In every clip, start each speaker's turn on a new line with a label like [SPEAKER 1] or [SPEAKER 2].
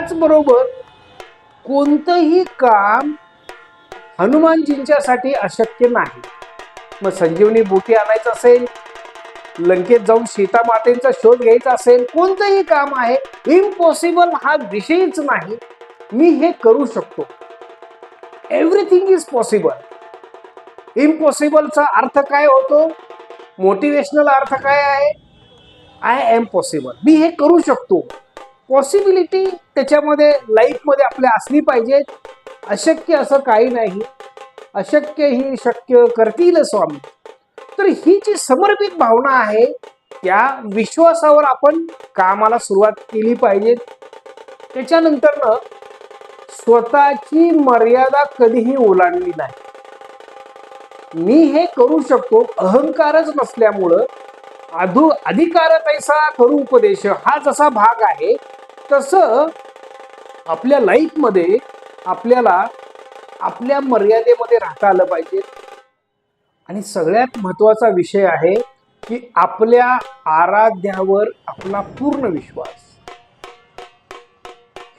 [SPEAKER 1] त्याचबरोबर कोणतंही काम हनुमानजींच्यासाठी अशक्य नाही. मग संजीवनी बुटी आणायचं असेल, लंकेत जाऊन सीता मातेचा शोध घ्यायचा असेल, कोणतंही काम आहे, इम्पॉसिबल हा विषयच नाही. मी हे करू शकतो. Everything is possible. इम्पॉसिबलचा अर्थ काय होतो? मोटिवेशनल अर्थ काय आहे? I am possible. मी हे करू शकतो. पॉसिबिलिटी त्याच्यामध्ये लाईफमध्ये आपल्या असली पाहिजे. अशक्य असं काही नाही. अशक्य ही शक्य करतील स्वामी. तर ही जी समर्पित भावना आहे, त्या विश्वासावर आपण कामाला सुरुवात केली पाहिजे. त्याच्यानंतर स्वतःची मर्यादा कधीही ओलांडली नाही. मी हे करू शकतो अहंकारच नसल्यामुळं अधिकार तैसा करू उपदेश हा जसा भाग आहे, तसं आपल्या लाईफमध्ये आपल्याला आपल्या मर्यादेमध्ये राहता आलं पाहिजे. आणि सगळ्यात महत्वाचा विषय आहे की आपल्या आराध्यावर आपला पूर्ण विश्वास.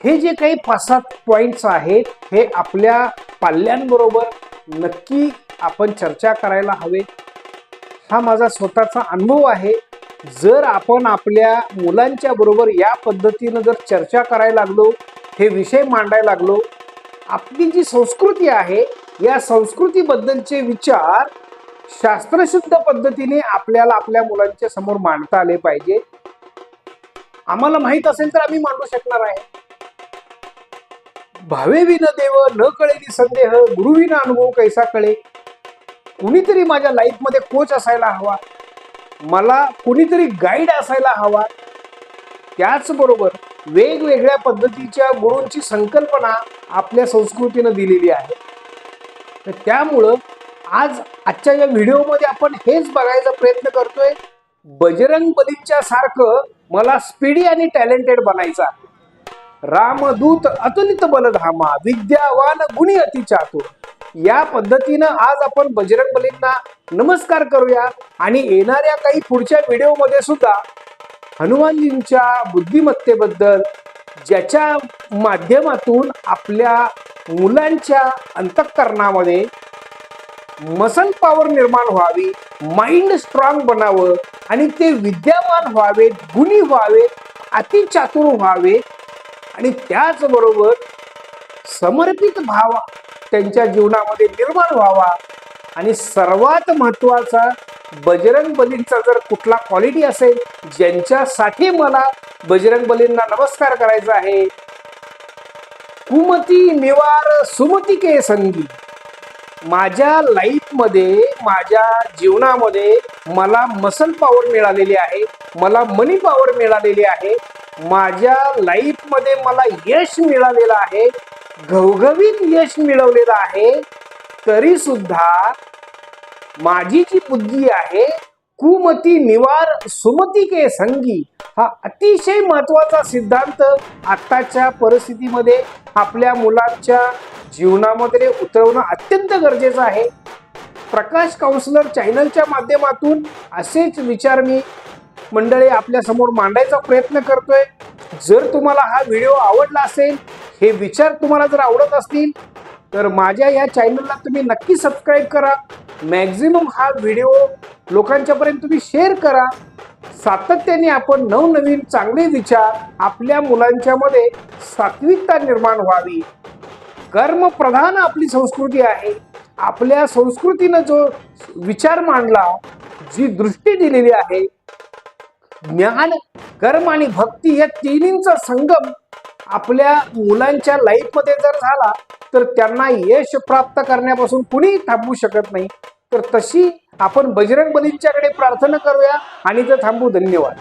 [SPEAKER 1] हे जे काही 5-7 पॉइंट्स आहेत, हे आपल्या पाल्यांबरोबर नक्की आपण चर्चा करायला हवे. हा माझा स्वतःचा अनुभव आहे. जर आपण आपल्या मुलांच्या बरोबर या पद्धतीनं जर चर्चा करायला लागलो, हे विषय मांडायला लागलो, आपली जी संस्कृती आहे, या संस्कृतीबद्दलचे विचार शास्त्रशुद्ध पद्धतीने आपल्याला आपल्या मुलांच्या समोर मांडता आले पाहिजे. आम्हाला माहित असेल तर आम्ही मांडू शकणार आहे. भावे विन देव न कळेली संदेह, गुरुविना अनुभव कैसा कळे. कुणीतरी माझ्या लाईफमध्ये कोच असायला हवा, मला कुणीतरी गाईड असायला हवा. त्याचबरोबर वेगवेगळ्या पद्धतीच्या गुरूंची संकल्पना आपल्या संस्कृतीनं दिलेली आहे. तर त्यामुळं आजच्या या व्हिडिओमध्ये आपण हेच बघायचा प्रयत्न करतोय. बजरंग बलींच्या सारखं मला स्पीडी आणि टॅलेंटेड बनायचं आहे. रामदूत अतुलित बलधामा, विद्यावान गुणी अति चातुर. या पद्धतीनं आज आपण बजरंग बलींना नमस्कार करूया आणि येणाऱ्या काही पुढच्या व्हिडिओमध्ये सुद्धा हनुमानजींच्या बुद्धिमत्तेबद्दल, ज्याच्या माध्यमातून आपल्या मुलांच्या अंतःकरणामध्ये मसल पॉवर निर्माण व्हावी, माइंड स्ट्रॉंग बनावं आणि ते विद्यावान व्हावे, गुणी व्हावे, अतिचातुर व्हावे आणि त्याचबरोबर समर्पित भाव त्यांच्या जीवनामध्ये निर्माण व्हावा. आणि सर्वात महत्वाचा, बजरंग बलींचा जर कुठला क्वालिटी असेल ज्यांच्यासाठी मला बजरंग बलींना नमस्कार करायचा आहे, कुमती निवार सुमती के संगी. माझ्या लाईफमध्ये, माझ्या जीवनामध्ये मला मसल पॉवर मिळालेली आहे, मला मनी पॉवर मिळालेली आहे, माझ्या लाईफमध्ये मला यश मिळालेलं आहे, घवघवीत यश मिळवलेलं आहे. तरी सुद्धा माझी जी बुद्धी आहे, कुमती निवार सुमती के संगी, हा अतिशय महत्वाचा सिद्धांत आताच्या परिस्थितीमध्ये आपल्या मुलांच्या जीवनामध्ये उतरवणं अत्यंत गरजेचं आहे. प्रकाश काउन्सिलर चॅनलच्या माध्यमातून असेच विचार मी मंडळी आपल्या समोर मांडायचा प्रयत्न करतोय. जर तुम्हाला हा व्हिडिओ आवडला असेल, हे विचार तुम्हाला जर आवडत असतील, तर माझ्या या चॅनलला तुम्ही नक्की सबस्क्राईब करा. मॅक्झिमम हा व्हिडिओ लोकांच्यापर्यंत तुम्ही शेअर करा. सातत्याने आपण नवनवीन चांगले विचार, आपल्या मुलांच्या मध्ये सात्विकता निर्माण व्हावी. कर्मप्रधान आपली संस्कृती आहे. आपल्या संस्कृतीनं जो विचार मांडला, जी दृष्टी दिलेली आहे, ज्ञान, कर्म आणि भक्ती या तिन्हींचा संगम आपल्या मुलांच्या लाईफमध्ये जर झाला, तर त्यांना यश प्राप्त करण्यापासून कुणीही थांबवू शकत नाही. तर तशी आपण बजरंग बलींच्याकडे प्रार्थना करूया आणि ते थांबू. धन्यवाद.